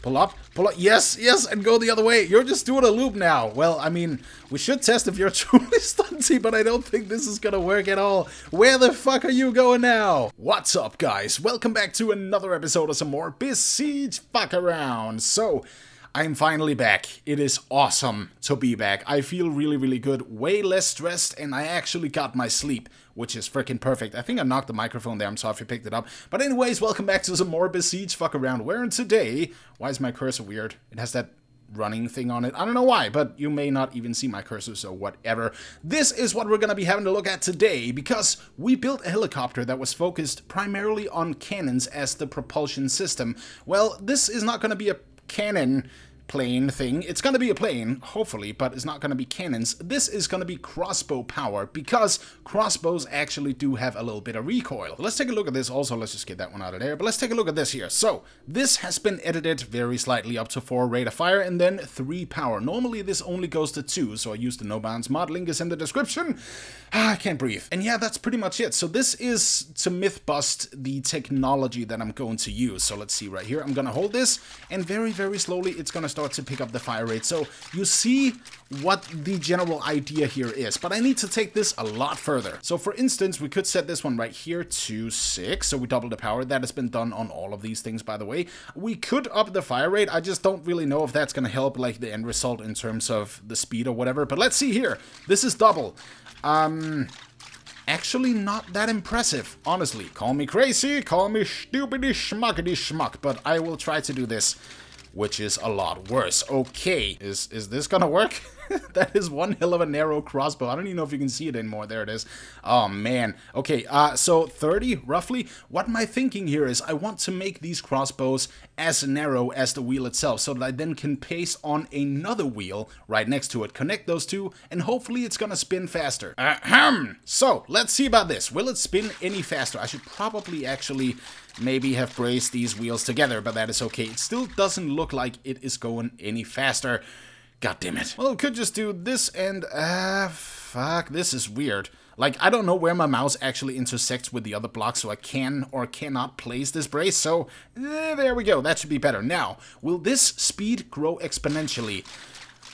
Pull up, yes, yes, and go the other way. You're just doing a loop now. Well, I mean, we should test if you're truly stunty, but I don't think this is gonna work at all. Where the fuck are you going now? What's up, guys? Welcome back to another episode of some more Besiege Fuck Around. So, I'm finally back. It is awesome to be back. I feel really, really good. Way less stressed, and I actually got my sleep, which is freaking perfect. I think I knocked the microphone there. I'm sorry if you picked it up. But anyways, welcome back to some more Besiege Fuck Around. Where today... Why is my cursor weird? It has that running thing on it. I don't know why, but you may not even see my cursor, so whatever. This is what we're gonna be having to look at today, because we built a helicopter that was focused primarily on cannons as the propulsion system. Well, this is not gonna be a cannon plane thing. It's gonna be a plane, hopefully, but it's not gonna be cannons. This is gonna be crossbow power, because crossbows actually do have a little bit of recoil. Let's take a look at this. Also, let's just get that one out of there, but let's take a look at this here. So, this has been edited very slightly up to 4 rate of fire and then 3 power. Normally, this only goes to 2, so I used the NoBounds mod. Link is in the description. I can't breathe. And yeah, that's pretty much it. So this is to myth bust the technology that I'm going to use. So let's see right here. I'm gonna hold this, and very, very slowly, it's gonna start to pick up the fire rate. So you see what the general idea here is, but I need to take this a lot further. So for instance, we could set this one right here to 6, so we double the power. That has been done on all of these things, by the way. We could up the fire rate. I just don't really know if that's gonna help like the end result in terms of the speed or whatever, but let's see here. This is double. Actually not that impressive, honestly. Call me crazy, call me stupidity schmuckity schmuck, but I will try to do this, which is a lot worse. Okay, is this gonna work? That is one hell of a narrow crossbow. I don't even know if you can see it anymore. There it is. Oh, man. Okay, so 30, roughly. What my thinking here is I want to make these crossbows as narrow as the wheel itself, so that I then can paste on another wheel right next to it, connect those two, and hopefully it's gonna spin faster. So, let's see about this. Will it spin any faster? I should probably actually maybe have braced these wheels together, but that is okay. It still doesn't look like it is going any faster. God damn it. Well, we could just do this and, fuck, this is weird. Like, I don't know where my mouse actually intersects with the other blocks, so I can or cannot place this brace, so there we go. That should be better. Now, will this speed grow exponentially?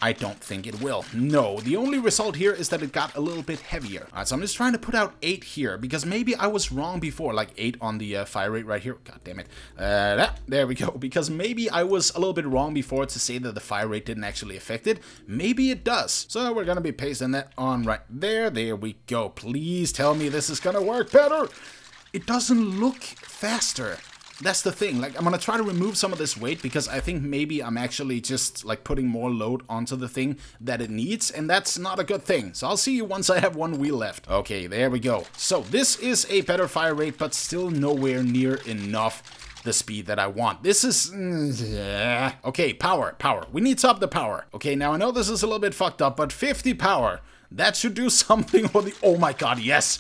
I don't think it will. No, the only result here is that it got a little bit heavier. Alright, so I'm just trying to put out 8 here, because maybe I was wrong before, like 8 on the fire rate right here. God damn it. There we go, because maybe I was a little bit wrong before to say that the fire rate didn't actually affect it. Maybe it does. So we're gonna be pasting that on right there. There we go. Please tell me this is gonna work better. It doesn't look faster. That's the thing. Like, I'm gonna try to remove some of this weight because I think maybe I'm actually just like putting more load onto the thing that it needs, and that's not a good thing. So I'll see you once I have one wheel left. Okay, there we go. So this is a better fire rate, but still nowhere near enough the speed that I want. This is... yeah. Okay, power. We need to up the power. Okay, now I know this is a little bit fucked up, but 50 power. That should do something for the... Oh my god, yes!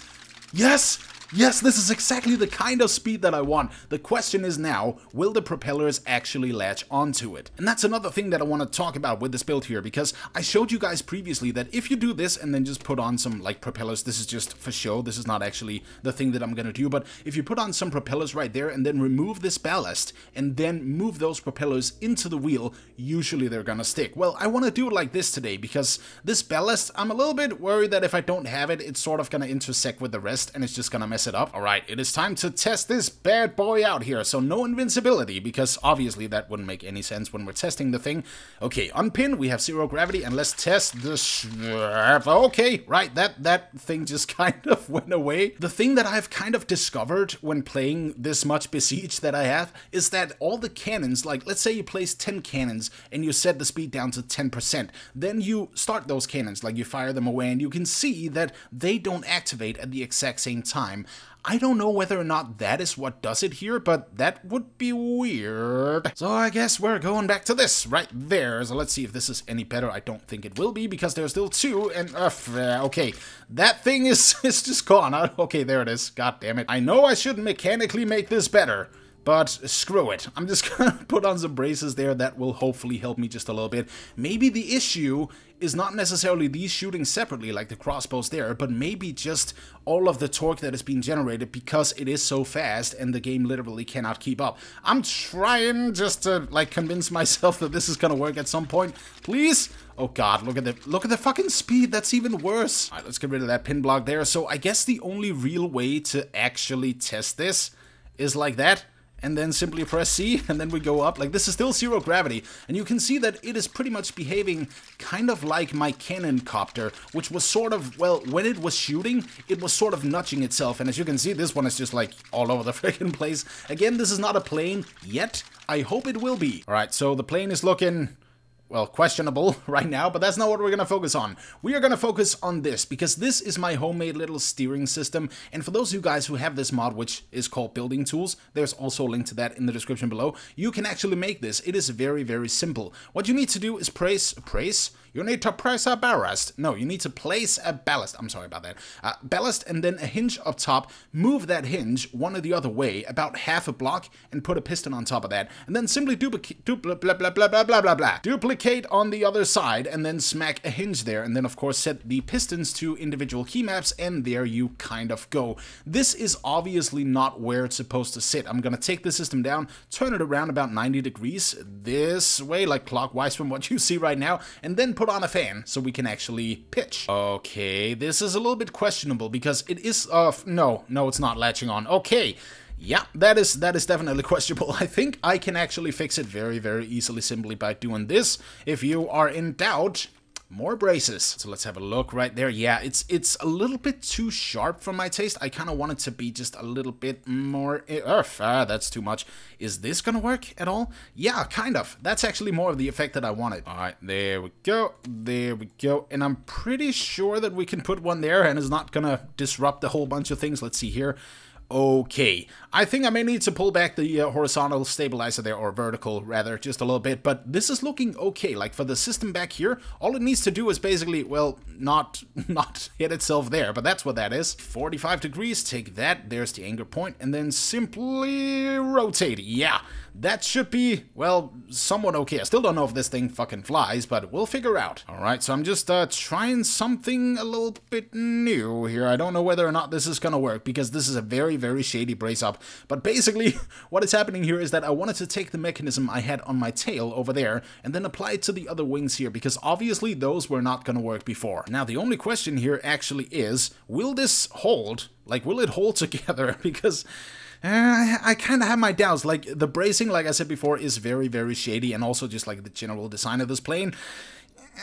Yes! Yes, this is exactly the kind of speed that I want. The question is now, will the propellers actually latch onto it? And that's another thing that I want to talk about with this build here, because I showed you guys previously that if you do this and then just put on some like propellers, this is just for show, this is not actually the thing that I'm gonna do, but if you put on some propellers right there and then remove this ballast and then move those propellers into the wheel, usually they're gonna stick. Well, I want to do it like this today, because this ballast, I'm a little bit worried that if I don't have it, it's sort of gonna intersect with the rest and it's just gonna mess it up. Alright, it is time to test this bad boy out here. So no invincibility, because obviously that wouldn't make any sense when we're testing the thing. Okay, unpin, we have 0 gravity, and let's test this. Okay, right, that thing just kind of went away. The thing that I've kind of discovered when playing this much Besiege that I have is that all the cannons, like let's say you place 10 cannons and you set the speed down to 10%, then you start those cannons, like you fire them away, and you can see that they don't activate at the exact same time. I don't know whether or not that is what does it here, but that would be weird. So I guess we're going back to this right there. So let's see if this is any better. I don't think it will be, because there's still 2, and okay, that thing is just gone. Okay, there it is. God damn it. I know I should mechanically make this better, But screw it. I'm just gonna put on some braces there. That will hopefully help me just a little bit. Maybe the issue is not necessarily these shooting separately like the crossbows there, but maybe just all of the torque that is being generated because it is so fast and the game literally cannot keep up. I'm trying just to like convince myself that this is gonna work at some point. Please? Oh god, look at the fucking speed. That's even worse. All right, let's get rid of that pin block there. So I guess the only real way to actually test this is like that. And then simply press C, and then we go up. Like, this is still zero gravity, and you can see that it is pretty much behaving kind of like my cannon copter, which was sort of, well, when it was shooting, it was sort of nudging itself, and as you can see, this one is just, like, all over the freaking place. Again, this is not a plane yet. I hope it will be. Alright, so the plane is looking, well, questionable right now, but that's not what we're going to focus on. We are going to focus on this, because this is my homemade little steering system, and for those of you guys who have this mod, which is called Building Tools, there's also a link to that in the description below. You can actually make this. It is very, very simple. What you need to do is you need to press a ballast. No, you need to place a ballast. I'm sorry about that. Ballast and then a hinge up top. Move that hinge one or the other way, about half a block, and put a piston on top of that. And then simply duplicate on the other side, and then smack a hinge there. And then, of course, set the pistons to individual key maps, and there you kind of go. This is obviously not where it's supposed to sit. I'm gonna take the system down, turn it around about 90 degrees this way, like clockwise from what you see right now, and then put on a fan so we can actually pitch. Okay, this is a little bit questionable because it is no, it's not latching on. Okay. Yeah, that is definitely questionable. I think I can actually fix it very, very easily simply by doing this. If you are in doubt, more braces. So let's have a look right there. Yeah, it's a little bit too sharp for my taste. I kind of want it to be just a little bit more... that's too much. Is this gonna work at all? Yeah, kind of. That's actually more of the effect that I wanted. All right, there we go. There we go. And I'm pretty sure that we can put one there and it's not gonna disrupt a whole bunch of things. Let's see here. Okay, I think I may need to pull back the horizontal stabilizer there, or vertical rather, just a little bit, but this is looking okay. Like for the system back here, all it needs to do is basically, well, not hit itself there, but that's what that is. 45 degrees, take that, there's the anchor point, and then simply rotate. Yeah, that should be, well, somewhat okay. I still don't know if this thing fucking flies, but we'll figure out. Alright, so I'm just trying something a little bit new here. I don't know whether or not this is gonna work, because this is a very, very shady brace up. But basically, what is happening here is that I wanted to take the mechanism I had on my tail over there, and then apply it to the other wings here, because obviously those were not gonna work before. Now, the only question here actually is, will this hold? Like, will it hold together? Because... I kind of have my doubts. Like, the bracing, like I said before, is very, very shady, and also just like the general design of this plane,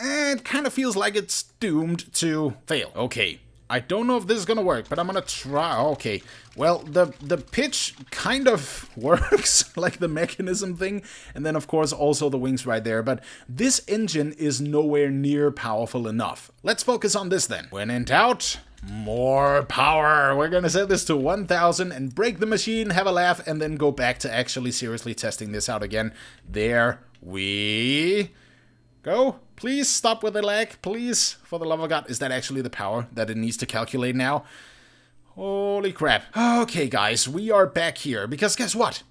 it kind of feels like it's doomed to fail. Okay, I don't know if this is gonna work, but I'm gonna try. Okay, well, the pitch kind of works, like the mechanism thing, and then of course also the wings right there, but this engine is nowhere near powerful enough. Let's focus on this then. When in doubt, more power. We're gonna set this to 1000 and break the machine, have a laugh, and then go back to actually seriously testing this out again. There we go. Please stop with the lag, please, for the love of God. Is that actually the power that it needs to calculate now? Holy crap. Okay, guys, we are back here, because guess what?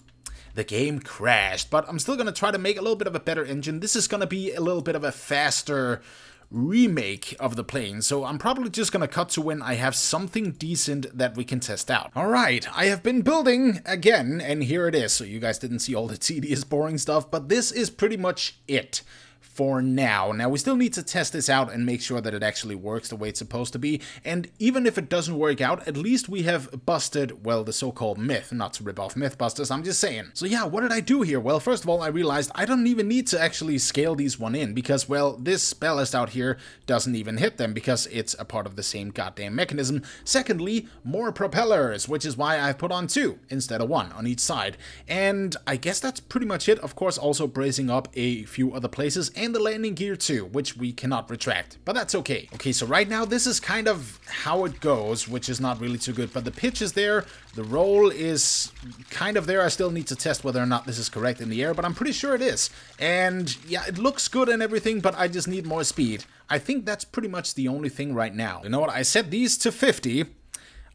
The game crashed, but I'm still gonna try to make a little bit of a better engine. This is gonna be a little bit of a faster remake of the plane, so I'm probably just gonna cut to when I have something decent that we can test out. Alright, I have been building again, and here it is. So you guys didn't see all the tedious, boring stuff, but this is pretty much it for now. Now, we still need to test this out and make sure that it actually works the way it's supposed to be, and even if it doesn't work out, at least we have busted, well, the so-called myth, not to rip off Mythbusters, I'm just saying. So yeah, what did I do here? Well, first of all, I realized I don't even need to actually scale these one in, because, well, this ballast out here doesn't even hit them, because it's a part of the same goddamn mechanism. Secondly, more propellers, which is why I've put on 2 instead of 1 on each side, and I guess that's pretty much it. Of course, also bracing up a few other places, and the landing gear too, which we cannot retract, but that's okay. Okay, so right now this is kind of how it goes, which is not really too good, but the pitch is there, the roll is kind of there. I still need to test whether or not this is correct in the air, but I'm pretty sure it is. And yeah, it looks good and everything, but I just need more speed. I think that's pretty much the only thing right now. You know what, I set these to 50.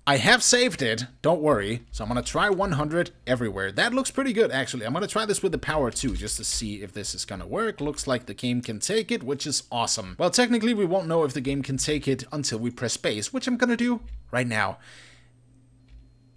I have saved it, don't worry. So I'm gonna try 100 everywhere. That looks pretty good, actually. I'm gonna try this with the power too, just to see if this is gonna work. Looks like the game can take it, which is awesome. Well, technically we won't know if the game can take it until we press space, which I'm gonna do right now.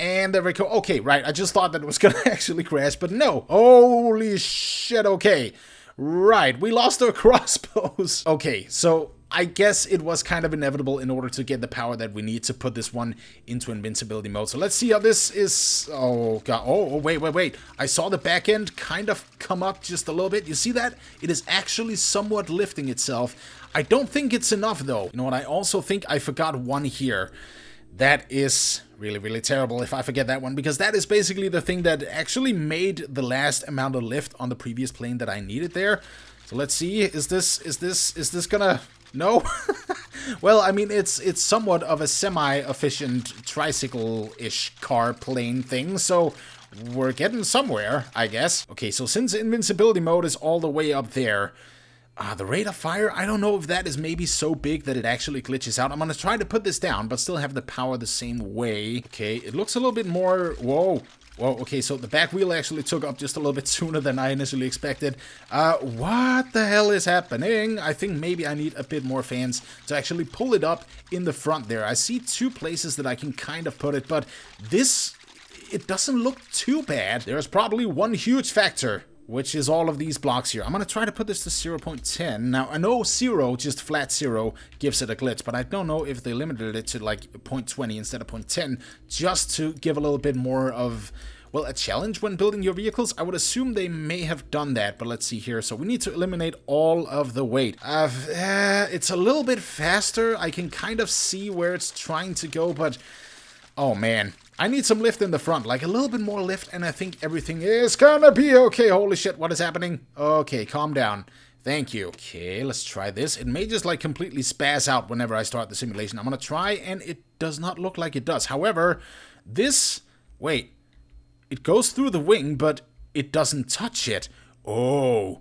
And there we go. Okay, right, I just thought that it was gonna actually crash, but no. Holy shit, okay. Right, we lost our crossbows. Okay, so I guess it was kind of inevitable in order to get the power that we need to put this one into invincibility mode. So let's see how this is. Oh, God. Oh, wait. I saw the back end kind of come up just a little bit. You see that? It is actually somewhat lifting itself. I don't think it's enough, though. You know what? I also think I forgot one here. That is really, really terrible if I forget that one, because that is basically the thing that actually made the last amount of lift on the previous plane that I needed there. So let's see. Is this gonna... No? Well, I mean, it's somewhat of a semi-efficient tricycle-ish car plane thing, so we're getting somewhere, I guess. Okay, so since invincibility mode is all the way up there, the rate of fire, I don't know if that is maybe so big that it actually glitches out. I'm gonna try to put this down, but still have the power the same way. Okay, it looks a little bit more... Whoa. Whoa, okay, so the back wheel actually took up just a little bit sooner than I initially expected. What the hell is happening? I think maybe I need a bit more fans to actually pull it up in the front there. I see two places that I can kind of put it, but this, it doesn't look too bad. There's probably one huge factor, which is all of these blocks here. I'm going to try to put this to 0.10. Now, I know 0, just flat 0, gives it a glitch, but I don't know if they limited it to like 0.20 instead of 0.10, just to give a little bit more of, well, a challenge when building your vehicles. I would assume they may have done that, but let's see here. So we need to eliminate all of the weight. It's a little bit faster. I can kind of see where it's trying to go, but oh man. I need some lift in the front, like a little bit more lift, and I think everything is gonna be okay. Holy shit, what is happening? Okay, calm down. Thank you. Okay, let's try this. It may just like completely spaz out whenever I start the simulation. I'm gonna try, and it does not look like it does. However, this... Wait. It goes through the wing, but it doesn't touch it. Oh,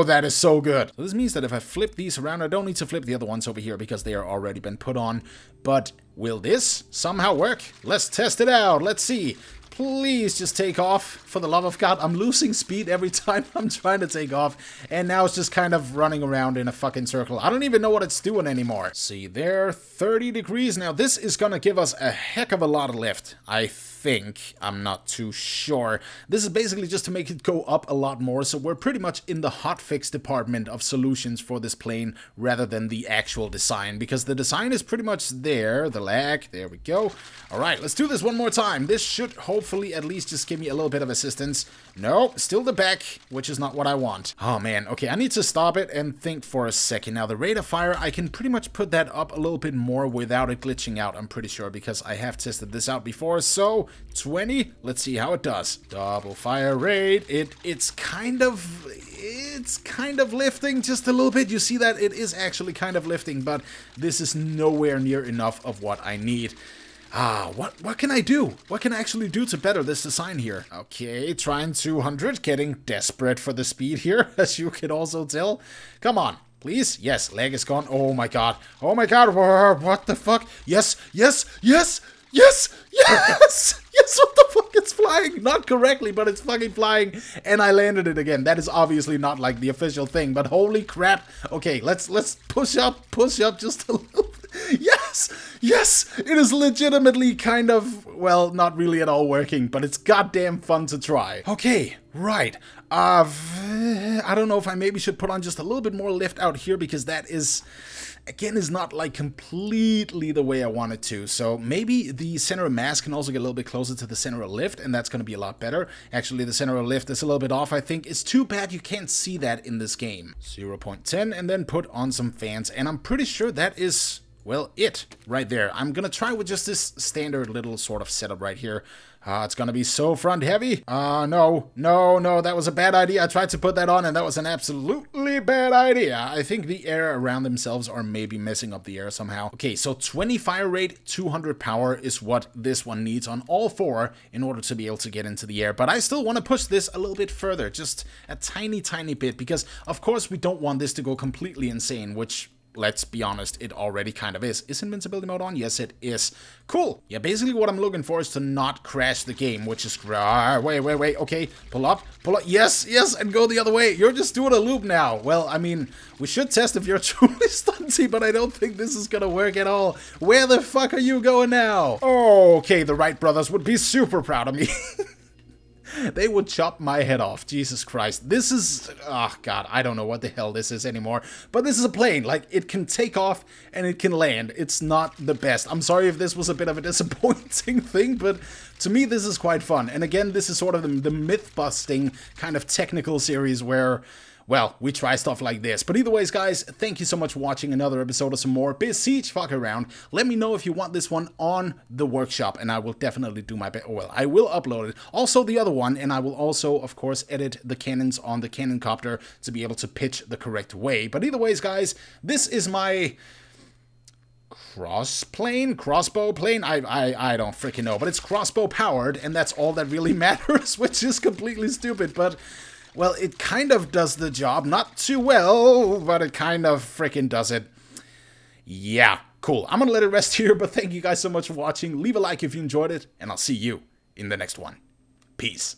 that is so good. So this means that if I flip these around, I don't need to flip the other ones over here because they are already been put on. But will this somehow work? Let's test it out. Let's see. Please just take off, for the love of God. I'm losing speed every time I'm trying to take off, and now it's just kind of running around in a fucking circle. I don't even know what it's doing anymore. See there, 30 degrees. Now this is gonna give us a heck of a lot of lift, I think. I'm not too sure. This is basically just to make it go up a lot more, so we're pretty much in the hotfix department of solutions for this plane rather than the actual design, because the design is pretty much there. The lag, there we go. All right, let's do this one more time. This should hopefully at least just give me a little bit of assistance. No, still the back, which is not what I want. Oh man, okay, I need to stop it and think for a second. Now the rate of fire, I can pretty much put that up a little bit more without it glitching out, I'm pretty sure, because I have tested this out before. So 20, let's see how it does. Double fire rate, it's kind of lifting just a little bit. You see that? It is actually kind of lifting, but this is nowhere near enough of what I need. What can I do? What can I actually do to better this design here? Okay, trying 200, getting desperate for the speed here, as you can also tell. Come on, please. Yes, leg is gone. Oh my god. Oh my god, what the fuck? Yes, yes, yes, yes, yes! Yes, what the fuck? It's flying! Not correctly, but it's fucking flying, and I landed it again. That is obviously not like the official thing, but holy crap. Okay, let's push up just a little. Yes! Yes! It is legitimately kind of, well, not really at all working, but it's goddamn fun to try. Okay, right. I don't know if I maybe should put on just a little bit more lift out here, because that is, again, is not like completely the way I want it to. So maybe the center of mass can also get a little bit closer to the center of lift, and that's going to be a lot better. Actually, the center of lift is a little bit off, I think. It's too bad you can't see that in this game. 0.10, and then put on some fans, and I'm pretty sure that is... well, it right there. I'm gonna try with just this standard little sort of setup right here. It's gonna be so front heavy. No, that was a bad idea. I tried to put that on and that was an absolutely bad idea. I think the air around themselves are maybe messing up the air somehow. Okay, so 20 fire rate, 200 power is what this one needs on all four in order to be able to get into the air. But I still want to push this a little bit further, just a tiny bit, because of course we don't want this to go completely insane, which let's be honest, it already kind of is. Is invincibility mode on? Yes, it is. Cool. Yeah, basically what I'm looking for is to not crash the game, which is... Wait. Okay, pull up. Yes, and go the other way. You're just doing a loop now. Well, I mean, we should test if you're truly stunty, but I don't think this is gonna work at all. Where the fuck are you going now? Okay, the Wright brothers would be super proud of me. They would chop my head off. Jesus Christ. This is... Oh, God. I don't know what the hell this is anymore. But this is a plane. Like, it can take off and it can land. It's not the best. I'm sorry if this was a bit of a disappointing thing, but to me, this is quite fun. And again, this is sort of the myth-busting kind of technical series where... Well, we try stuff like this. But either ways, guys, thank you so much for watching another episode of some more Besiege ckaround. Let me know if you want this one on the workshop, and I will definitely do my best. Well, I will upload it. Also, the other one, and I will also, of course, edit the cannons on the cannon copter to be able to pitch the correct way. But either ways, guys, this is my... Crossbow plane? I don't freaking know, but it's crossbow powered, and that's all that really matters, which is completely stupid, but... Well, it kind of does the job. Not too well, but it kind of freaking does it. Yeah, cool. I'm gonna let it rest here, but thank you guys so much for watching. Leave a like if you enjoyed it, and I'll see you in the next one. Peace.